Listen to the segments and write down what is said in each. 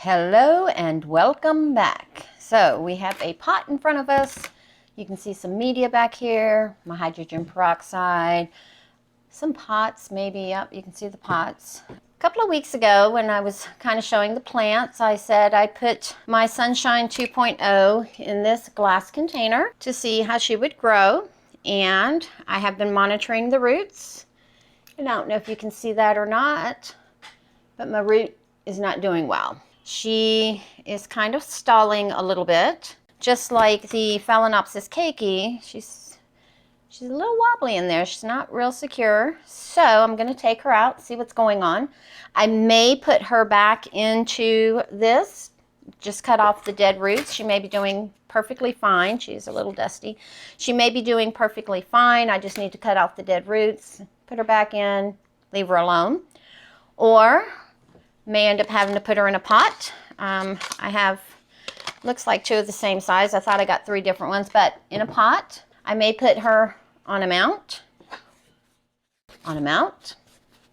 Hello and welcome back. So we have a pot in front of us. You can see some media back here, my hydrogen peroxide, some pots maybe. Yep, you can see the pots. A couple of weeks ago when I was kind of showing the plants, I said I'd put my Sunshine 2.0 in this glass container to see how she would grow. And I have been monitoring the roots. And I don't know if you can see that or not, but my root is not doing well. She is kind of stalling a little bit, just like the Phalaenopsis cakey. She's a little wobbly in there. She's not real secure. So I'm going to take her out, see what's going on. I may put her back into this, just cut off the dead roots. She may be doing perfectly fine. She's a little dusty. She may be doing perfectly fine. I just need to cut off the dead roots, put her back in, leave her alone. Or may end up having to put her in a pot. I have, looks like two of the same size. I thought I got 3 different ones, but in a pot. I may put her on a mount,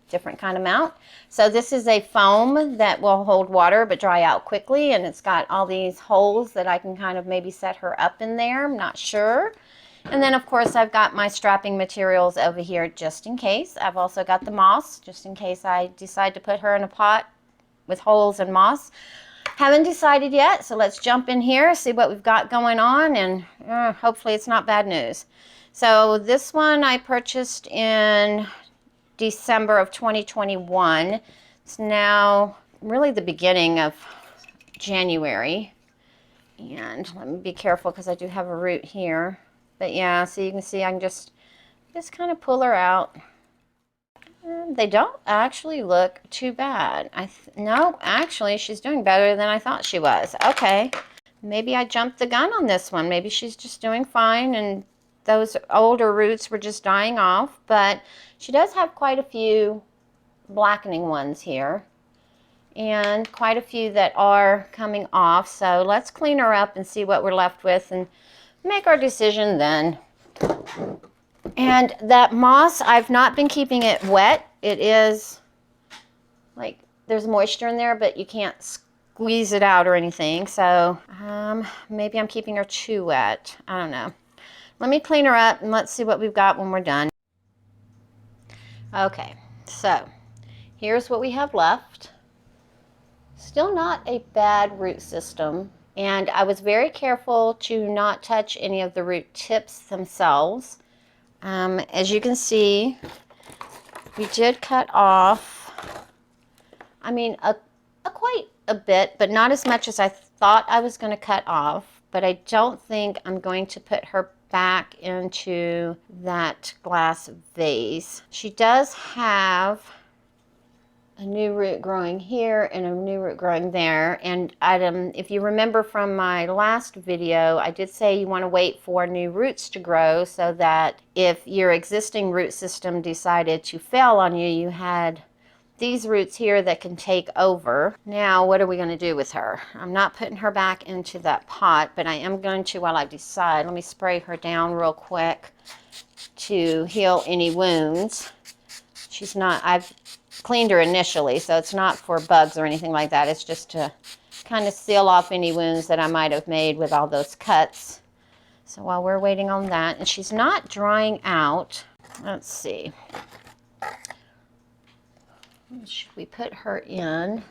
different kind of mount. So this is a foam that will hold water but dry out quickly, and it's got all these holes that I can kind of maybe set her up in there. I'm not sure. And then of course I've got my strapping materials over here just in case. I've also got the moss just in case I decide to put her in a pot with holes and moss. Haven't decided yet, so let's jump in here, see what we've got going on, and hopefully it's not bad news. So this one I purchased in December of 2021. It's now really the beginning of January. And let me be careful because I do have a root here. But yeah, so you can see I can just kind of pull her out. And they don't actually look too bad. No, actually she's doing better than I thought she was. Okay, maybe I jumped the gun on this one. Maybe she's just doing fine and those older roots were just dying off. But she does have quite a few blackening ones here and quite a few that are coming off. So let's clean her up and see what we're left with and make our decision then. And that moss, I've not been keeping it wet. It is like there's moisture in there, but you can't squeeze it out or anything. So maybe I'm keeping her too wet. I don't know. Let me clean her up and let's see what we've got when we're done. Okay, so here's what we have left. Still not a bad root system. And I was very careful to not touch any of the root tips themselves. As you can see, we did cut off, I mean, quite a bit, but not as much as I thought I was going to cut off. But I don't think I'm going to put her back into that glass vase. She does have a new root growing here and a new root growing there. And if you remember from my last video, I did say you want to wait for new roots to grow so that if your existing root system decided to fail on you, you had these roots here that can take over. Now, what are we going to do with her? I'm not putting her back into that pot, but I am going to, while I decide, let me spray her down real quick to heal any wounds. She's not, I've cleaned her initially, so it's not for bugs or anything like that. It's just to kind of seal off any wounds that I might have made with all those cuts. So while we're waiting on that, and she's not drying out, let's see. Should we put her in?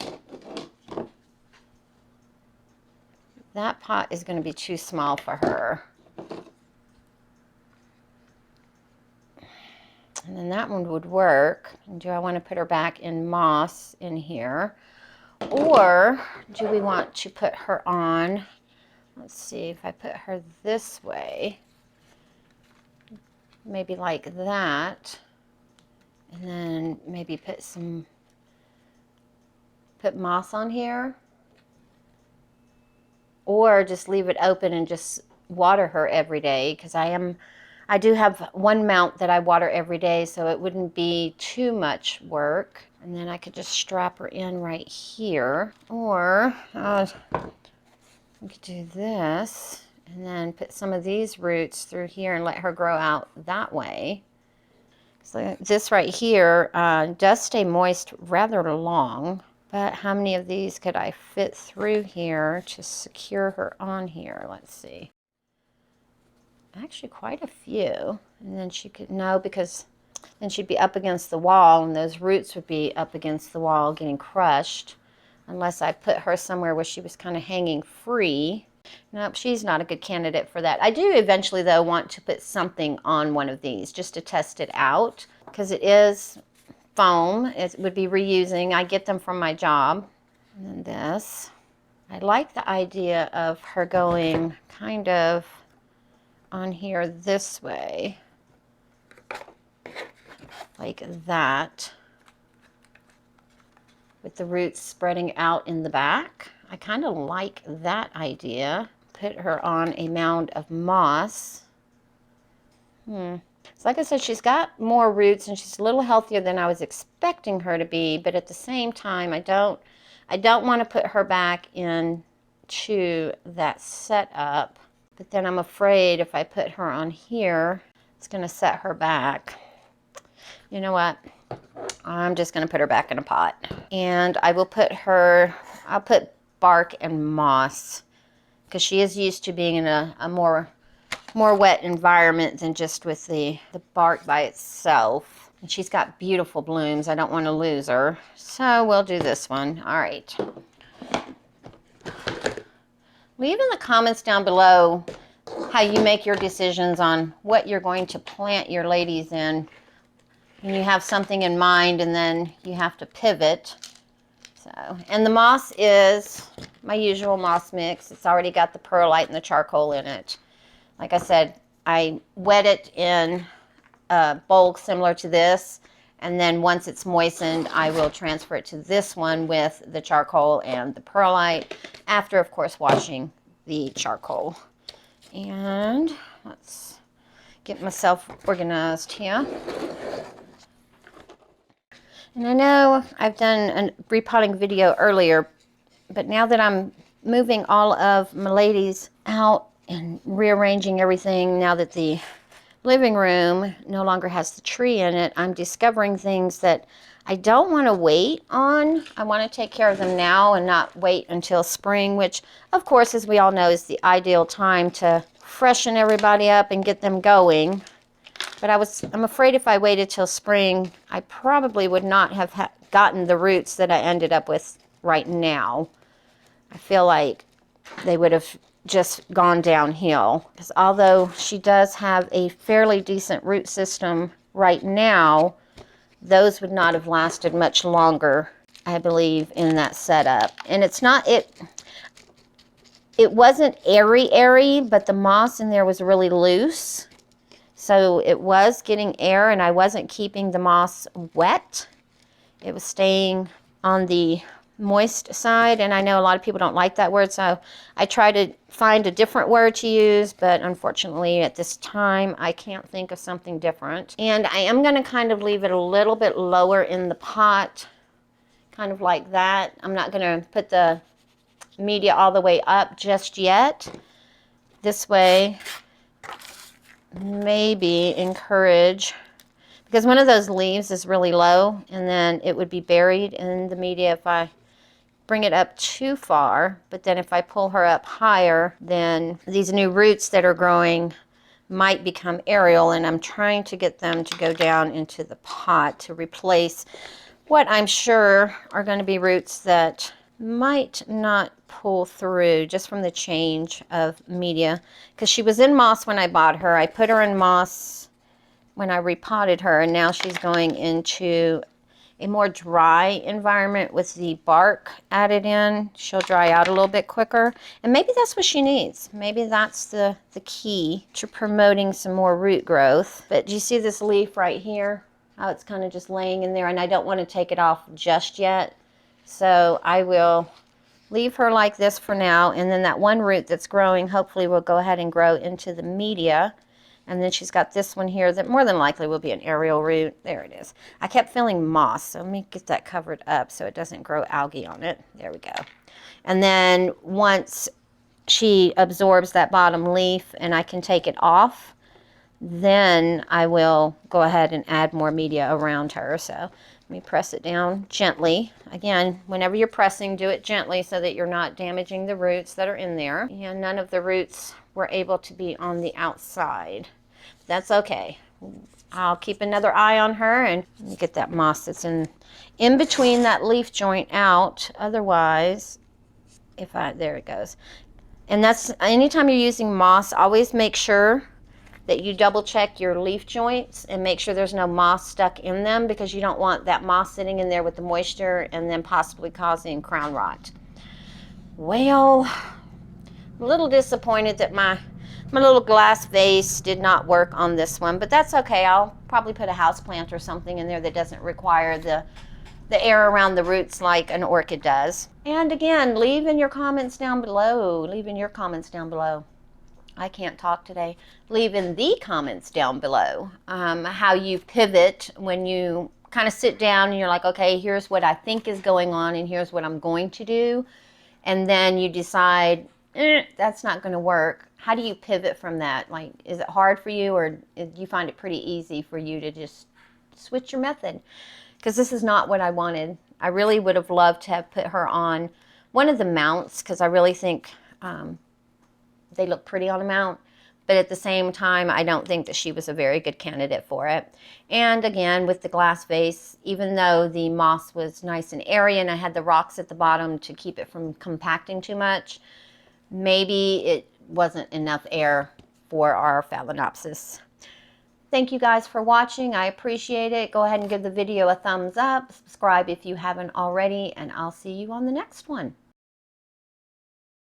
That pot is going to be too small for her. And then that one would work. And do I want to put her back in moss in here? Or do we want to put her on, let's see, if I put her this way, maybe like that, and then maybe put moss on here, or just leave it open and just water her every day, because I do have one mount that I water every day, so it wouldn't be too much work. And then I could just strap her in right here. Or we could do this and then put some of these roots through here and let her grow out that way. So this right here does stay moist rather long. But how many of these could I fit through here to secure her on here? Let's see. Actually, quite a few. And then she could, no, because then she'd be up against the wall, and those roots would be up against the wall getting crushed, unless I put her somewhere where she was kind of hanging free. Nope, she's not a good candidate for that. I do eventually, though, want to put something on one of these just to test it out, because it is foam. It would be reusing. I get them from my job. And then this. I like the idea of her going kind of on here this way, like that, with the roots spreading out in the back. I kind of like that idea. Put her on a mound of moss. So like I said, she's got more roots and she's a little healthier than I was expecting her to be, but at the same time, I don't want to put her back into that setup. But then I'm afraid if I put her on here, it's going to set her back. You know what? I'm just going to put her back in a pot. And I will put her, I'll put bark and moss, because she is used to being in a more wet environment than just with the bark by itself. And she's got beautiful blooms. I don't want to lose her. So we'll do this one. All right. Leave in the comments down below how you make your decisions on what you're going to plant your ladies in. And you have something in mind and then you have to pivot. So, and the moss is my usual moss mix. It's already got the perlite and the charcoal in it. Like I said, I wet it in a bowl similar to this, and then once it's moistened, I will transfer it to this one with the charcoal and the perlite, after, of course, washing the charcoal. And let's get myself organized here. And I know I've done a repotting video earlier, but now that I'm moving all of my ladies out and rearranging everything, now that the living room no longer has the tree in it, I'm discovering things that I don't want to wait on. I want to take care of them now and not wait until spring, which, of course, as we all know, is the ideal time to freshen everybody up and get them going. But I'm afraid if I waited till spring, I probably would not have gotten the roots that I ended up with right now. I feel like they would have just gone downhill. Because although she does have a fairly decent root system right now, those would not have lasted much longer, I believe, in that setup. And it's not, it wasn't airy, but the moss in there was really loose. So it was getting air, and I wasn't keeping the moss wet. It was staying on the moist side, and I know a lot of people don't like that word, so I try to find a different word to use, but unfortunately at this time I can't think of something different. And I am going to kind of leave it a little bit lower in the pot, kind of like that. I'm not going to put the media all the way up just yet. This way, maybe encourage, because one of those leaves is really low, and then it would be buried in the media if I bring it up too far. But then if I pull her up higher, then these new roots that are growing might become aerial, and I'm trying to get them to go down into the pot to replace what I'm sure are going to be roots that might not pull through just from the change of media, because she was in moss when I bought her. I put her in moss when I repotted her, and now she's going into a more dry environment with the bark added in. She'll dry out a little bit quicker, and maybe that's what she needs. Maybe that's the key to promoting some more root growth. But do you see this leaf right here? How it's kind of just laying in there, and I don't want to take it off just yet. So I will leave her like this for now, and then that one root that's growing hopefully will go ahead and grow into the media. And then she's got this one here that more than likely will be an aerial root. There it is. I kept feeling moss, so let me get that covered up so it doesn't grow algae on it. There we go. And then once she absorbs that bottom leaf and I can take it off, then I will go ahead and add more media around her. So Let me press it down gently. Again, whenever you're pressing, do it gently so that you're not damaging the roots that are in there. And none of the roots were able to be on the outside. That's okay. I'll keep another eye on her, and let me get that moss that's in between that leaf joint out. Otherwise, there it goes. And that's, anytime you're using moss, always make sure that you double check your leaf joints and make sure there's no moss stuck in them, because you don't want that moss sitting in there with the moisture and then possibly causing crown rot. Well, I'm a little disappointed that my little glass vase did not work on this one, but that's okay. I'll probably put a house plant or something in there that doesn't require the air around the roots like an orchid does. And again, leave in your comments down below. Leave in your comments down below. I can't talk today. Leave in the comments down below how you pivot when you kind of sit down and you're like, okay, here's what I think is going on and here's what I'm going to do. And then you decide, that's not going to work. How do you pivot from that? Like, is it hard for you, or do you find it pretty easy for you to just switch your method? Because this is not what I wanted. I really would have loved to have put her on one of the mounts, because I really think they look pretty on a mount, but at the same time, I don't think that she was a very good candidate for it. And again, with the glass vase, even though the moss was nice and airy and I had the rocks at the bottom to keep it from compacting too much, maybe it wasn't enough air for our Phalaenopsis. Thank you guys for watching. I appreciate it. Go ahead and give the video a thumbs up. Subscribe if you haven't already, and I'll see you on the next one.